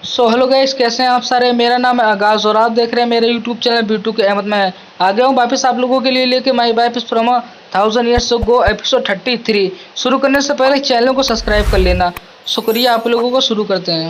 Hello guys, कैसे हैं आप सारे। मेरा नाम है आगाज़ और आप देख रहे हैं मेरे यूट्यूब चैनल बीटू के अहमद में। आ गया हूँ वापस आप लोगों के लिए लेके my wife from 1000 years ago episode 33। शुरू करने से पहले चैनल को सब्सक्राइब कर लेना। शुक्रिया। आप लोगों को शुरू करते हैं।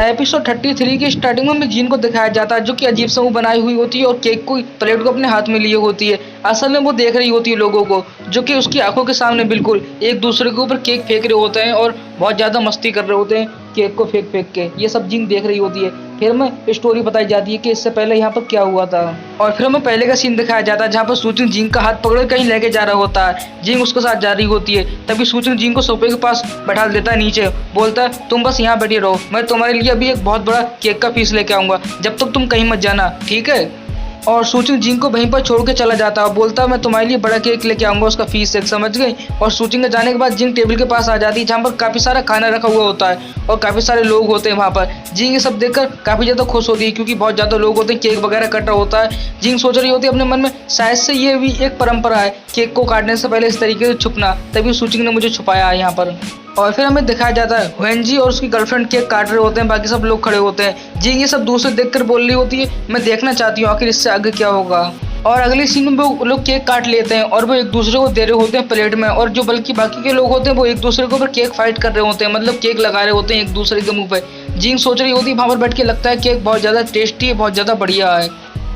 एपिसोड 33 की स्टार्टिंग में जीन को दिखाया जाता है जो कि अजीब सा मुंह बनाई हुई होती है और केक को प्लेट को अपने हाथ में लिए होती है। असल में वो देख रही होती है लोगों को, जो कि उसकी आंखों के सामने बिल्कुल एक दूसरे के ऊपर केक फेंक रहे होते हैं और बहुत ज़्यादा मस्ती कर रहे होते हैं केक को फेंक फेंक के। ये सब जीन देख रही होती है। फिर हमें स्टोरी बताई जाती है कि इससे पहले यहाँ पर क्या हुआ था। और फिर हमें पहले का सीन दिखाया जाता है जहाँ पर सूचिंग जिंग का हाथ पकड़ कहीं लेके जा रहा होता है। जिंग उसके साथ जा रही होती है। तभी सूचिंग जिंग को सोफे के पास बैठा देता है नीचे। बोलता है तुम बस यहाँ बैठे रहो, मैं तुम्हारे लिए अभी एक बहुत बड़ा केक का पीस लेके आऊंगा, जब तक तुम कहीं मत जाना, ठीक है। और सूचिंग जिंग को वहीं पर छोड़ के चला जाता है। बोलता है मैं तुम्हारे लिए बड़ा केक लेके आऊंगा, उसका फीस एक, समझ गई। और सूचिंग के जाने के बाद जिंग टेबल के पास आ जाती है जहाँ पर काफी सारा खाना रखा हुआ होता है और काफी सारे लोग होते हैं वहाँ पर। जिंग ये सब देखकर काफी ज्यादा खुश होती है क्योंकि बहुत ज्यादा लोग होते हैं, केक वगैरह कट रहा होता है। जिंग सोच रही होती है अपने मन में शायद से ये भी एक परंपरा है केक को काटने से पहले इस तरीके से छुपना, तभी सूचिंग ने मुझे छुपाया है यहाँ पर। और फिर हमें दिखाया जाता है हुएनजी और उसकी गर्लफ्रेंड केक काट रहे होते हैं, बाकी सब लोग खड़े होते हैं। जिंग ये सब दूर से देखकर बोल रही होती है मैं देखना चाहती हूँ आखिर इससे आगे क्या होगा। और अगले सीन में वो लोग केक काट लेते हैं और वो एक दूसरे को दे रहे होते हैं प्लेट में। और जो बल्कि बाकी के लोग होते हैं वो एक दूसरे के ऊपर केक फाइट कर रहे होते हैं, मतलब केक लगा रहे होते हैं एक दूसरे के मुंह पे। जिंग सोच रही होती है वहाँ पर बैठ के लगता है केक बहुत ज़्यादा टेस्टी है, बहुत ज़्यादा बढ़िया है।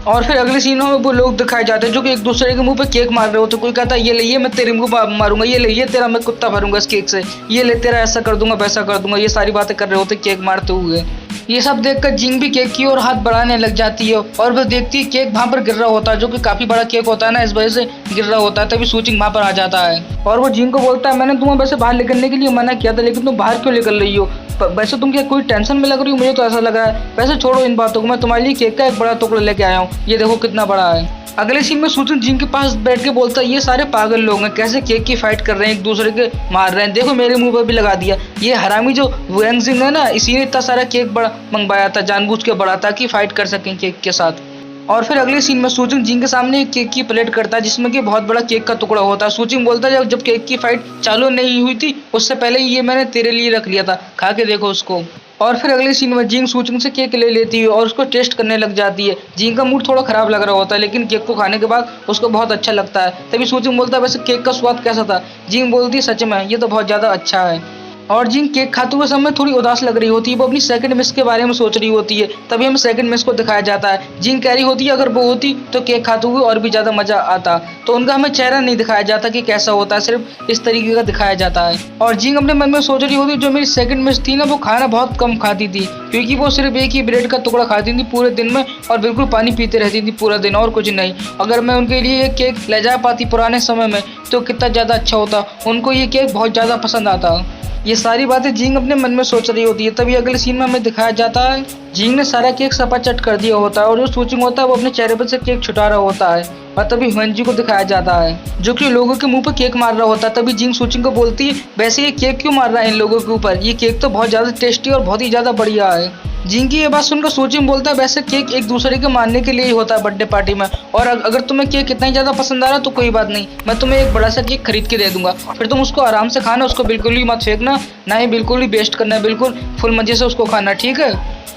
और फिर अगले सीनों में वो लोग दिखाए जाते हैं जो कि एक दूसरे के मुंह पे केक मार रहे होते हैं। कोई कहता है ये ले, ये मैं तेरे मुंह पे मारूंगा, ये ले, ये तेरा मैं कुत्ता भरूंगा इस केक से, ये ले तेरा ऐसा कर दूंगा वैसा कर दूंगा, ये सारी बातें कर रहे होते केक मारते हुए। ये सब देखकर जिंग भी केक की ओर हाथ बढ़ाने लग जाती है और वह देखती है केक वहाँ पर गिर रहा होता है जो कि काफी बड़ा केक होता है ना, इस वजह से गिर रहा होता है। तभी सूचिंग वहाँ पर आ जाता है और वो जिंग को बोलता है मैंने तुम्हें वैसे बाहर निकलने के लिए मना किया था, लेकिन तुम बाहर क्यों निकल रही हो। वैसे तुम क्या कोई टेंशन में लग रही हो, मुझे तो ऐसा लग रहा है। वैसे छोड़ो इन बातों को, मैं तुम्हारे लिए केक का एक बड़ा टुकड़ा लेके आया हूँ, ये देखो कितना बड़ा है। अगले सीन में सूचिंग जिंग के पास बैठ के बोलता है ये सारे पागल लोग हैं, कैसे केक की फाइट कर रहे हैं, एक दूसरे के मार रहे हैं, देखो मेरे मुंह पर भी लगा दिया। ये हरामी जो वुएंग जिंग है ना, इसी ने इतना सारा केक बड़ा मंगवाया था, जानबूझ के बड़ा, ताकि फाइट कर सकें केक के साथ। और फिर अगले सीन में सूचिंग जिंग के सामने एक केक की प्लेट करता है जिसमें कि बहुत बड़ा केक का टुकड़ा होता है। सूचिंग बोलता है जब केक की फाइट चालू नहीं हुई थी उससे पहले ये मैंने तेरे लिए रख लिया था, खा के देखो उसको। और फिर अगले सीन में जिंग सूचिंग से केक ले लेती है और उसको टेस्ट करने लग जाती है। जिंग का मूड थोड़ा खराब लग रहा होता है लेकिन केक को खाने के बाद उसको बहुत अच्छा लगता है। तभी सूचिंग बोलता है वैसे केक का स्वाद कैसा था। जिंग बोलती है सच में ये तो बहुत ज़्यादा अच्छा है। और जिंग केक खाते हुए समय थोड़ी उदास लग रही होती है, वो अपनी सेकंड मिस के बारे में सोच रही होती है। तभी हमें सेकंड मिस को दिखाया जाता है। जिंग कह रही होती है अगर वो होती तो केक खाते हुए और भी ज़्यादा मजा आता। तो उनका हमें चेहरा नहीं दिखाया जाता कि कैसा होता है, सिर्फ इस तरीके का दिखाया जाता है। और जिंग अपने मन में सोच रही होती है जो मेरी सेकंड मिस थी ना वो खाना बहुत कम खाती थी, क्योंकि वो सिर्फ एक ही ब्रेड का टुकड़ा खाती थी पूरे दिन में और बिल्कुल पानी पीते रहती थी पूरा दिन और कुछ नहीं। अगर मैं उनके लिए ये केक ले जा पाती पुराने समय में तो कितना ज़्यादा अच्छा होता, उनको ये केक बहुत ज़्यादा पसंद आता। ये सारी बातें जिंग अपने मन में सोच रही होती है। तभी अगले सीन में हमें दिखाया जाता है जिंग ने सारा केक सपाचट कर दिया होता है और जो सूचिंग होता है वो अपने चेहरे पर से केक छुटा रहा होता है। और तभी हुएनजी को दिखाया जाता है जो कि लोगों के मुंह पर केक मार रहा होता है। तभी जिंग सूचिंग को बोलती है वैसे ये केक क्यों मार रहा है इन लोगों के ऊपर, ये केक तो बहुत ज़्यादा टेस्टी और बहुत ही ज़्यादा बढ़िया है। जिंग की ये बात सुनकर सूचिंग बोलता है वैसे केक एक दूसरे के मारने के लिए ही होता है बर्थडे पार्टी में, और अगर तुम्हें केक इतना ही ज़्यादा पसंद आ रहा तो कोई बात नहीं, मैं तुम्हें एक बड़ा सा केक खरीद के दे दूंगा, फिर तुम उसको आराम से खाना, उसको बिल्कुल ही मत फेंकना, ना ही बिल्कुल ही वेस्ट करना है, बिल्कुल फुल मजे से उसको खाना, ठीक है।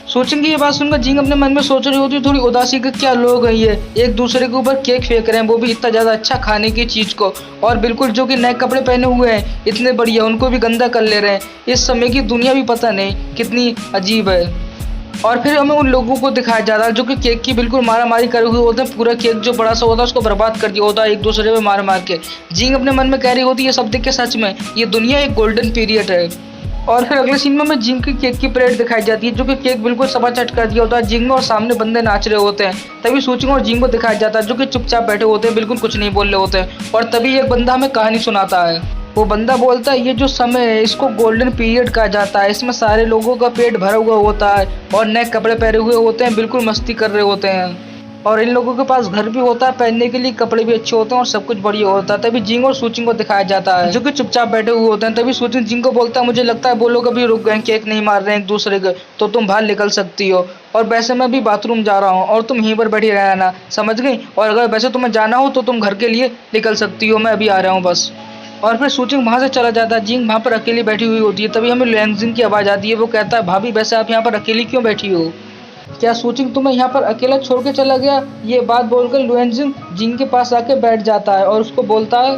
सूचिंग की ये बात सुनकर जिंग अपने मन में सोच रही होती है थोड़ी उदासी कि क्या लोग हैं ये, एक दूसरे के ऊपर केक फेंक रहे हैं, वो भी इतना ज़्यादा अच्छा खाने की चीज़ को, और बिल्कुल जो कि नए कपड़े पहने हुए हैं इतने बढ़िया उनको भी गंदा कर ले रहे हैं। इस समय की दुनिया भी पता नहीं कितनी अजीब है। और फिर हमें उन लोगों को दिखाया जाता है जो कि केक की बिल्कुल मारा मारी करे हुए होते हैं, पूरा केक जो बड़ा सा होता है उसको बर्बाद कर दिया होता है एक दूसरे पे मार मार के। जिंग अपने मन में कह रही होती है ये सब देख के सच में ये दुनिया एक गोल्डन पीरियड है। और फिर अगले सीन में हमें जिंग की केक की परेड दिखाई जाती है जो कि केक बिल्कुल सपाचट कर दिया होता है जिंग में, और सामने बंदे नाच रहे होते हैं। तभी सूचिंग और जिंग को दिखाया जाता है जो कि चुपचाप बैठे होते हैं, बिल्कुल कुछ नहीं बोल रहे होते हैं। और तभी एक बंदा हमें कहानी सुनाता है। वो बंदा बोलता है ये जो समय है इसको गोल्डन पीरियड कहा जाता है, इसमें सारे लोगों का पेट भरा हुआ होता है और नए कपड़े पहने हुए होते हैं, बिल्कुल मस्ती कर रहे होते हैं, और इन लोगों के पास घर भी होता है, पहनने के लिए कपड़े भी अच्छे होते हैं और सब कुछ बढ़िया होता है। तभी जिंग और सूचिंग को दिखाया जाता है जो कि चुपचाप बैठे हुए होते हैं। तभी सूचिंग जिंग को बोलता है मुझे लगता है वो लोग अभी रुक गए, केक नहीं मार रहे हैं एक दूसरे के, तो तुम बाहर निकल सकती हो, और वैसे मैं भी बाथरूम जा रहा हूँ और तुम यहीं पर बैठी रहना, समझ गई। और अगर वैसे तुम्हें जाना हो तो तुम घर के लिए निकल सकती हो, मैं अभी आ रहा हूँ बस। और फिर सूचिंग वहाँ से चला जाता है। जिंग वहाँ पर अकेली बैठी हुई होती है। तभी हमें लुएंगजिंग की आवाज़ आती है। वो कहता है भाभी वैसे आप यहाँ पर अकेली क्यों बैठी हो? क्या सूचिंग तुम्हें यहाँ पर अकेला छोड़ के चला गया? ये बात बोलकर लुएंगजिंग जिंग के पास आके बैठ जाता है और उसको बोलता है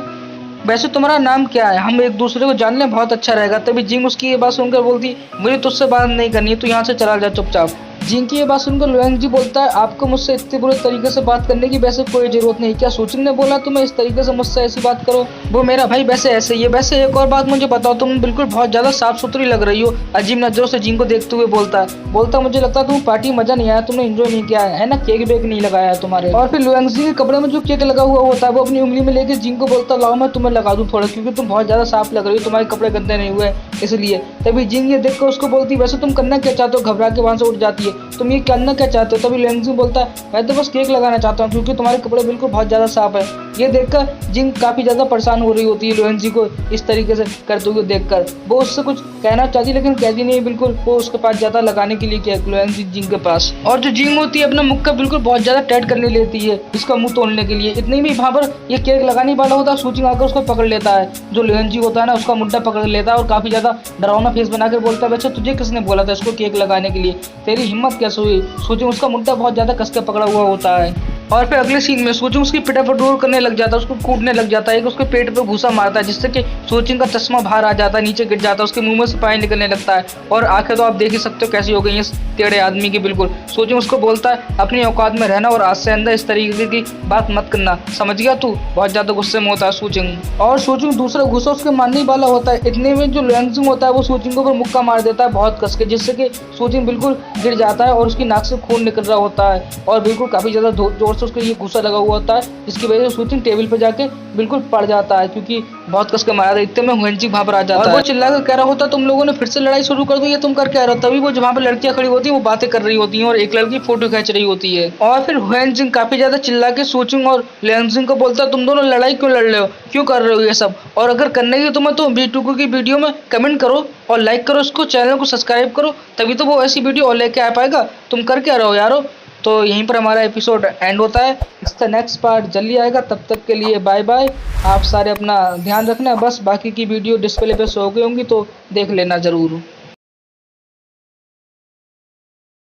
वैसे तुम्हारा नाम क्या है? हम एक दूसरे को जान लें, बहुत अच्छा रहेगा। तभी जिंग उसकी ये बात सुनकर बोलती मुझे तुझसे बात नहीं करनी है, तू यहाँ से चला जा चुपचाप। जिंग की ये बात सुनकर लुएंगजी बोलता है आपको मुझसे इतने बुरे तरीके से बात करने की वैसे कोई जरूरत नहीं। क्या सूचिंग ने बोला तुम्हें इस तरीके से मुझसे ऐसी बात करो? वो मेरा भाई वैसे ऐसे ही है। वैसे एक और बात मुझे बताओ, तुम बिल्कुल बहुत ज्यादा साफ सुथरी लग रही हो। अजीब नजरों से जिंग को देखते हुए बोलता मुझे लगता है तुम पार्टी मजा नहीं आया, तुमने एंजॉय नहीं किया है ना? केक बेक नहीं लगाया है तुम्हारे। और फिर लुएंगजी के कपड़े में जो केक लगा हुआ होता है वो अपनी उंगली में लेके जिंग को बोलता लाओ मैं तुम्हें लगा दूं थोड़ा, क्योंकि तुम बहुत ज्यादा साफ लग रही हो, तुम्हारे कपड़े गंदे नहीं हुए इसलिए। तभी जिंग ये देखकर उसको बोलती वैसे तुम करना क्या चाहते हो? घबरा के वहां से उठ जाती है। तुम ये करना क्या चाहते हो? तभी लुएंगजी बोलता है मैं तो बस केक लगाना चाहता हूँ, क्योंकि तुम्हारे कपड़े बिल्कुल बहुत ज्यादा साफ है। ये देखकर जिंग काफी ज्यादा परेशान हो रही होती है लुएंगजी को इस तरीके से करते हुए देखकर। वो उससे कुछ कहना चाहती लेकिन कहती नहीं, बिल्कुल वो उसके पास ज्यादा लगाने के लिए क्या लुएंगजी जिंग के पास। और जो जिंग होती है अपना मुख का बिल्कुल बहुत ज्यादा टाइट करने लेती है इसका मुंह तोड़ने के लिए। इतने में वहां पर ये केक लगाने वाला होता है, सूचिंग आकर उसको पकड़ लेता है। जो लुएंगजी होता है ना उसका मुड्ढा पकड़ लेता है और काफी ज्यादा डरावना फेस बनाकर बोलता है वैसे तुझे किसने बोला था इसको केक लगाने के लिए? तेरी हिम्मत कैसे हुई? सूचिंग उसका मुड्ढा बहुत ज्यादा कस के पकड़ा हुआ होता है। और फिर अगले सीन में सूचिंग उसकी पिटापटोर करने लग जाता है, उसको कूटने लग जाता है, एक उसके पेट पे घूसा मारता है जिससे कि सूचिंग का चश्मा बाहर आ जाता है, नीचे गिर जाता है, उसके मुंह में से पानी निकलने लगता है और आंखें तो आप देख ही सकते हो कैसी हो गई इस टेढ़े आदमी की बिल्कुल। सूचिंग उसको बोलता है अपनी औकात में रहना और आज से अंदर इस तरीके की बात मत करना, समझ गया तू? बहुत ज्यादा गुस्से में होता है सूचिंग। और सूचिंग दूसरा गुस्सा उसके मारने वाला होता है। इतने में जो लुएंगजिंग होता है वो सूचिंग को ऊपर मुक्का मार देता है बहुत कस के, जिससे कि सूचिंग बिल्कुल गिर जाता है और उसकी नाक से खून निकल रहा होता है और बिल्कुल काफी ज्यादा जोर से उसको ये गुस्सा लगा हुआ होता है, जिसकी वजह से सूचिंग टेबल पर जाके बिल्कुल पड़ जाता है क्योंकि बहुत कस के मारा था। इतने में लुएंगजिंग वहां पर आ जाता है और वो चिल्लाकर कह रहा होता तुम लोगों ने फिर से लड़ाई शुरू कर दी, ये तुम कर क्या रहे हो? तभी वो जहाँ पर लड़कियां खड़ी होती है वो बातें कर रही होती हैं और एक लड़की फोटो खींच रही होती है। और फिर लुएंगजिंग काफी ज्यादा चिल्ला के सूचिंग और लुएंगजिंग को बोलता है तुम दोनों लड़ाई क्यों लड़ रहे हो, क्यों कर रहे हो ये सब? और अगर करने की तुम्हें तो B2K की वीडियो में कमेंट करो और लाइक करो, उसको चैनल को सब्सक्राइब करो, तभी तो वो ऐसी वीडियो और लेके आ पाएगा। तुम कर क्या रहे हो यारो? तो यहीं पर हमारा एपिसोड एंड होता है। इसका नेक्स्ट पार्ट जल्दी आएगा, तब तक के लिए बाय बाय। आप सारे अपना ध्यान रखना, बस बाकी की वीडियो डिस्प्ले पे शो हो गई होंगी तो देख लेना ज़रूर।